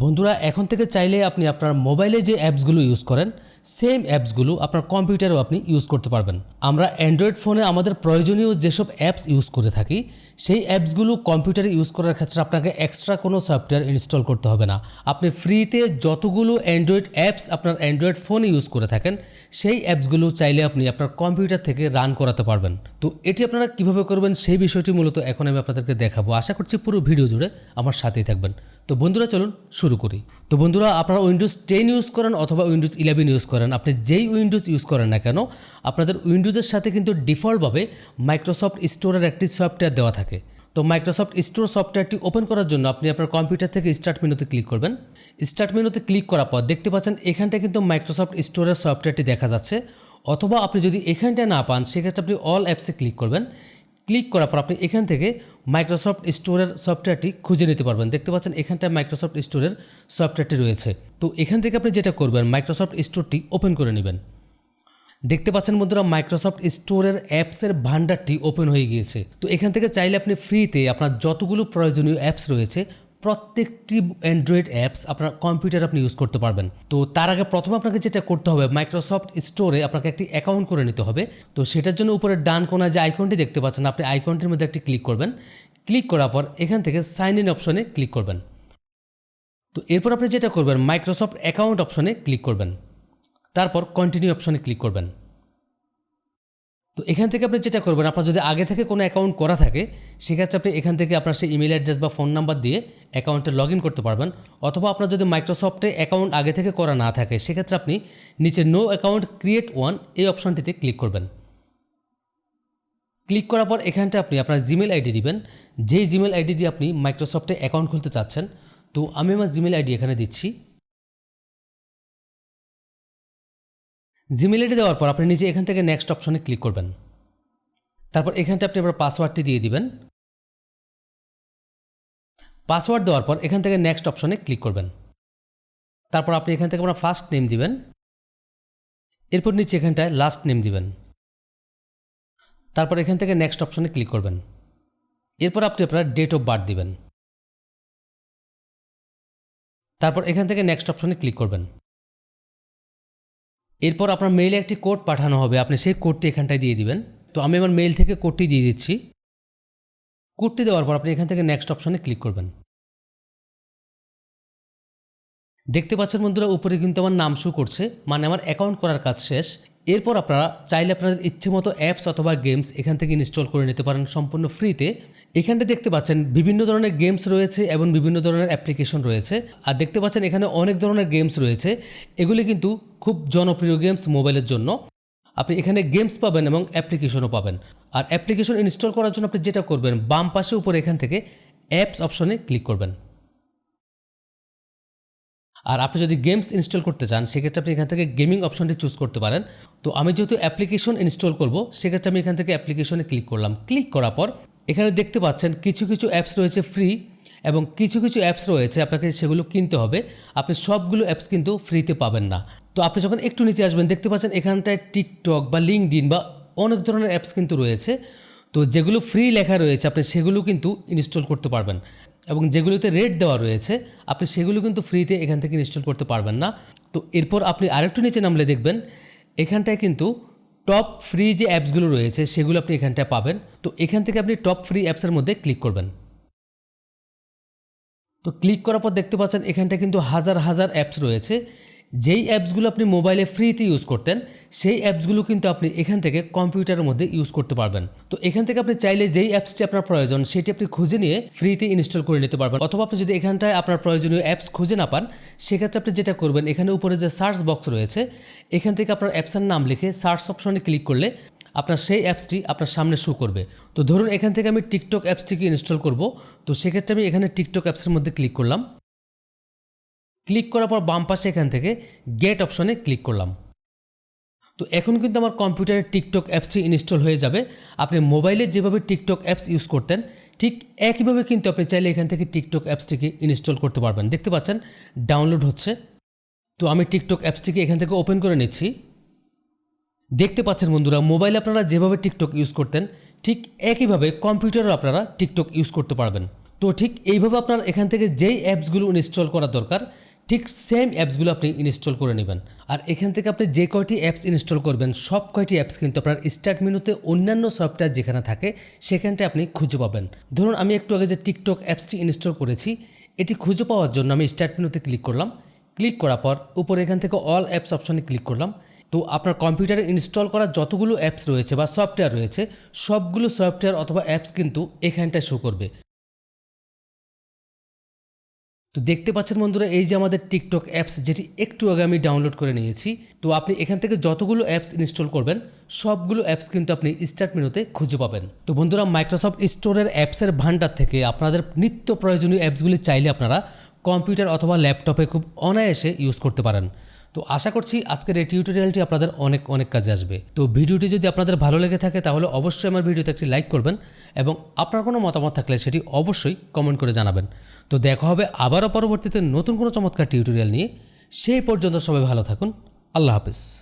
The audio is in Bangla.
বন্ধুরা এখন থেকে চাইলে আপনি আপনার মোবাইলে যে অ্যাপসগুলো ইউজ করেন সেম অ্যাপসগুলো আপনার কম্পিউটারেও আপনি ইউজ করতে পারবেন। আমরা অ্যান্ড্রয়েড ফোনে আমাদের প্রয়োজনীয় যেসব অ্যাপস ইউজ করে থাকি সেই অ্যাপসগুলো কম্পিউটারে ইউজ করার ক্ষেত্রে আপনাকে এক্সট্রা কোনো সফটওয়্যার ইনস্টল করতে হবে না। আপনি ফ্রিতে যতগুলো অ্যান্ড্রয়েড অ্যাপস আপনার অ্যান্ড্রয়েড ফোনে ইউজ করে থাকেন সেই অ্যাপসগুলো চাইলে আপনি আপনার কম্পিউটার থেকে রান করাতে পারবেন। তো এটি আপনারা কীভাবে করবেন সেই বিষয়টি মূলত এখন আমি আপনাদেরকে দেখাবো। আশা করছি পুরো ভিডিও জুড়ে আমার সাথেই থাকবেন। তো বন্ধুরা চলুন শুরু করি। তো বন্ধুরা আপনারা উইন্ডোজ 10 ইউজ করেন অথবা উইন্ডোজ 11 ইউজ করেন, আপনি যেই উইন্ডোজ ইউজ করেন না কেন আপনাদের উইন্ডোজের সাথে কিন্তু ডিফল্টভাবে মাইক্রোসফট স্টোরের একটি সফটওয়্যার দেওয়া থাকে। তো মাইক্রোসফট স্টোর সফটওয়্যারটি ওপেন করার জন্য আপনি আপনার কম্পিউটার থেকে স্টার্ট মেনুতে ক্লিক করবেন। স্টার্ট মেনুতে ক্লিক করার পর দেখতে পাচ্ছেন এখানটায় কিন্তু মাইক্রোসফট স্টোরের সফটওয়্যারটি দেখা যাচ্ছে, অথবা আপনি যদি এখানটায় না পান সেক্ষেত্রে আপনি অল অ্যাপসে ক্লিক করবেন। ক্লিক করার পর আপনি এখান থেকে মাইক্রোসফট স্টোরের সফটওয়্যারটি খুঁজে নিতে পারবেন। দেখতে পাচ্ছেন এখানটায় মাইক্রোসফট স্টোরের সফটওয়্যারটি রয়েছে। তো এখান থেকে আপনি যেটা করবেন মাইক্রোসফট স্টোরটি ওপেন করে নেবেন। দেখতে পাচ্ছেন বন্ধুরা মাইক্রোসফট স্টোরের অ্যাপসের ভান্ডারটি ওপেন হয়ে গিয়েছে। তো এখান থেকে চাইলে আপনি ফ্রিতে আপনার যতগুলো প্রয়োজনীয় অ্যাপস রয়েছে প্রত্যেকটি অ্যান্ড্রয়েড অ্যাপস আপনার কম্পিউটারে আপনি ইউজ করতে পারবেন। তো তার আগে প্রথমে আপনাকে যেটা করতে হবে মাইক্রোসফট স্টোরে আপনাকে একটি অ্যাকাউন্ট করে নিতে হবে। তো সেটার জন্য উপরে ডান কোণায় যে আইকনটি দেখতে পাচ্ছেন আপনি আইকনটির মধ্যে একটি ক্লিক করবেন। ক্লিক করার পর এখান থেকে সাইন ইন অপশনে ক্লিক করবেন। তো এরপর আপনি যেটা করবেন মাইক্রোসফট অ্যাকাউন্ট অপশনে ক্লিক করবেন, তারপর কন্টিনিউ অপশনে ক্লিক করবেন। তো এখান থেকে আপনি যেটা করবেন আপনার যদি আগে থেকে কোনো অ্যাকাউন্ট করা থাকে সেক্ষেত্রে আপনি এখান থেকে আপনার সেই ইমেল অ্যাড্রেস বা ফোন নাম্বার দিয়ে অ্যাকাউন্টে লগ ইন করতে পারবেন। অথবা আপনার যদি মাইক্রোসফটে অ্যাকাউন্ট আগে থেকে করা না থাকে সেক্ষেত্রে আপনি নিচে নো অ্যাকাউন্ট ক্রিয়েট ওয়ান এই অপশনটিতে ক্লিক করবেন। ক্লিক করার পর এখানটা আপনি আপনার জিমেল আইডি দিবেন, যেই জিমেল আইডি দিয়ে আপনি মাইক্রোসফটে অ্যাকাউন্ট খুলতে চাচ্ছেন। তো আমি আমার জিমেল আইডি এখানে দিচ্ছি। জিমেল আইডি দেওয়ার পর আপনি নিচে এখান থেকে নেক্সট অপশনে ক্লিক করবেন। তারপর এখানটা আপনি আপনার পাসওয়ার্ডটি দিয়ে দিবেন। পাসওয়ার্ড দেওয়ার পর এখান থেকে নেক্সট অপশনে ক্লিক করবেন। তারপর আপনি এখান থেকে আপনার ফার্স্ট নেম দিবেন, এরপর নিচে এখানটায় লাস্ট নেম দিবেন। তারপর এখান থেকে নেক্সট অপশনে ক্লিক করবেন। এরপর আপনি আপনার ডেট অফ বার্থ দিবেন। তারপর এখান থেকে নেক্সট অপশনে ক্লিক করবেন। এরপর আপনার মেইলে একটি কোড পাঠানো হবে, আপনি সেই কোডটি এখানটায় দিয়ে দিবেন। তো আমি আমার মেইল থেকে কোডটি দিয়ে দিচ্ছি। কোডটি দেওয়ার পর আপনি এখান থেকে নেক্সট অপশনে ক্লিক করবেন। দেখতে পাচ্ছেন বন্ধুরা উপরে কিন্তু আমার নাম শো করছে, মানে আমার অ্যাকাউন্ট করার কাজ শেষ। এরপর আপনারা চাইলে আপনাদের ইচ্ছে মতো অ্যাপস অথবা গেমস এখান থেকে ইনস্টল করে নিতে পারেন সম্পূর্ণ ফ্রিতে। এখানটা দেখতে পাচ্ছেন বিভিন্ন ধরনের গেমস রয়েছে এবং বিভিন্ন ধরনের অ্যাপ্লিকেশন রয়েছে। আর দেখতে পাচ্ছেন এখানে অনেক ধরনের গেমস রয়েছে, এগুলি কিন্তু খুব জনপ্রিয় গেমস মোবাইলের জন্য। আপনি এখানে গেমস পাবেন এবং অ্যাপ্লিকেশনও পাবেন। আর অ্যাপ্লিকেশন ইনস্টল করার জন্য আপনি যেটা করবেন বাম পাশে উপরে এখান থেকে অ্যাপস অপশনে ক্লিক করবেন। আর আপনি যদি গেমস ইনস্টল করতে চান সেক্ষেত্রে আপনি এখান থেকে গেমিং অপশনটি চুজ করতে পারেন। তো আমি যেহেতু অ্যাপ্লিকেশন ইনস্টল করব সেক্ষেত্রে আমি এখান থেকে অ্যাপ্লিকেশনে ক্লিক করলাম। ক্লিক করার পর এখানে দেখতে পাচ্ছেন কিছু কিছু অ্যাপস রয়েছে ফ্রি এবং কিছু কিছু অ্যাপস রয়েছে আপনাকে সেগুলো কিনতে হবে। আপনি সবগুলো অ্যাপস কিন্তু ফ্রিতে পাবেন না। তো আপনি যখন একটু নিচে আসবেন দেখতে পাচ্ছেন এখানটায় টিকটক বা লিঙ্কডইন বা অনেক ধরনের অ্যাপস কিন্তু রয়েছে। তো যেগুলো ফ্রি লেখা রয়েছে আপনি সেগুলো কিন্তু ইনস্টল করতে পারবেন এবং যেগুলোতে রেট দেওয়া রয়েছে আপনি সেগুলো কিন্তু ফ্রিতে এখান থেকে ইনস্টল করতে পারবেন না। তো এরপর আপনি আরেকটু নিচে নামলে দেখবেন এখানটায় কিন্তু টপ ফ্রি যে অ্যাপসগুলো রয়েছে সেগুলো আপনি এখানটায় পাবেন। তো এখান থেকে আপনি টপ ফ্রি অ্যাপসের মধ্যে ক্লিক করবেন। তো ক্লিক করার পর দেখতে পাচ্ছেন এখানটায় কিন্তু হাজার হাজার অ্যাপস রয়েছে। যেই অ্যাপসগুলো আপনি মোবাইলে ফ্রিতে ইউজ করতেন সেই অ্যাপসগুলো কিন্তু আপনি এখান থেকে কম্পিউটারের মধ্যে ইউজ করতে পারবেন। তো এখান থেকে আপনি চাইলে যেই অ্যাপসটি আপনার প্রয়োজন সেটি আপনি খুঁজে নিয়ে ফ্রিতে ইনস্টল করে নিতে পারবেন। অথবা আপনি যদি এখানটায় আপনার প্রয়োজনীয় অ্যাপস খুঁজে না পান সেক্ষেত্রে আপনি যেটা করবেন এখানে উপরে যে সার্চ বক্স রয়েছে এখান থেকে আপনার অ্যাপসের নাম লিখে সার্চ অপশনে ক্লিক করলে আপনার সেই অ্যাপসটি আপনার সামনে শো করবে। তো ধরুন এখান থেকে আমি টিকটক অ্যাপসটিকে ইনস্টল করব। তো সেক্ষেত্রে আমি এখানে টিকটক অ্যাপসের মধ্যে ক্লিক করলাম। ক্লিক করার পর বাম পাশে এখান থেকে গেট অপশনে ক্লিক করলাম। তো এখন কিন্তু আমার কম্পিউটারে টিকটক অ্যাপসটি ইনস্টল হয়ে যাবে। আপনি মোবাইলে যেভাবে টিকটক অ্যাপস ইউজ করতেন ঠিক একইভাবে কিন্তু আপনি চাইলে এখান থেকে টিকটক অ্যাপসটিকে ইনস্টল করতে পারবেন। দেখতে পাচ্ছেন ডাউনলোড হচ্ছে। তো আমি টিকটক অ্যাপসটিকে এখান থেকে ওপেন করে নিচ্ছি। দেখতে পাচ্ছেন বন্ধুরা মোবাইলে আপনারা যেভাবে টিকটক ইউজ করতেন ঠিক একইভাবে কম্পিউটারেও আপনারা টিকটক ইউজ করতে পারবেন। তো ঠিক এইভাবে আপনার এখান থেকে যেই অ্যাপসগুলো ইনস্টল করা দরকার ঠিক সেম অ্যাপসগুলো আপনি ইনস্টল করে নেবেন। আর এখান থেকে আপনি যে কয়টি অ্যাপস ইনস্টল করবেন সব কয়টি অ্যাপস কিন্তু আপনার স্টার্ট মেনুতে অন্যান্য সফটওয়্যার যেখানে থাকে সেখানটা আপনি খুঁজে পাবেন। ধরুন আমি একটু আগে যে টিকটক অ্যাপসটি ইনস্টল করেছি এটি খুঁজে পাওয়ার জন্য আমি স্টার্ট মেনুতে ক্লিক করলাম। ক্লিক করার পর উপরে এখান থেকে অল অ্যাপস অপশনে ক্লিক করলাম। তো আপনার কম্পিউটারে ইনস্টল করা যতগুলো অ্যাপস রয়েছে বা সফটওয়্যার রয়েছে সবগুলো সফটওয়্যার অথবা অ্যাপস কিন্তু এখানটায় শো করবে। তো দেখতে পাচ্ছেন বন্ধুরা এই যে আমাদের টিকটক অ্যাপস যেটি একটু আগে আমি ডাউনলোড করে নিয়েছি। তো আপনি এখান থেকে যতগুলো অ্যাপস ইনস্টল করবেন সবগুলো অ্যাপস কিন্তু আপনি স্টার্ট মেনুতে খুঁজে পাবেন। তো বন্ধুরা মাইক্রোসফট স্টোরের অ্যাপসের ভান্ডার থেকে আপনাদের নিত্য প্রয়োজনীয় অ্যাপসগুলি চাইলে আপনারা কম্পিউটার অথবা ল্যাপটপে খুব অনায়াসে ইউজ করতে পারেন। তো আশা করছি আজকের এই টিউটোরিয়ালটি আপনাদের অনেক অনেক কাজে আসবে। তো ভিডিওটি যদি আপনাদের ভালো লেগে থাকে তাহলে অবশ্যই আমার ভিডিওতে একটি লাইক করবেন এবং আপনার কোনো মতামত থাকলে সেটি অবশ্যই কমেন্ট করে জানাবেন। তো দেখা হবে আবারও পরবর্তীতে নতুন কোনো চমৎকার টিউটোরিয়াল নিয়ে। সেই পর্যন্ত সবাই ভালো থাকুন। আল্লাহ হাফেজ।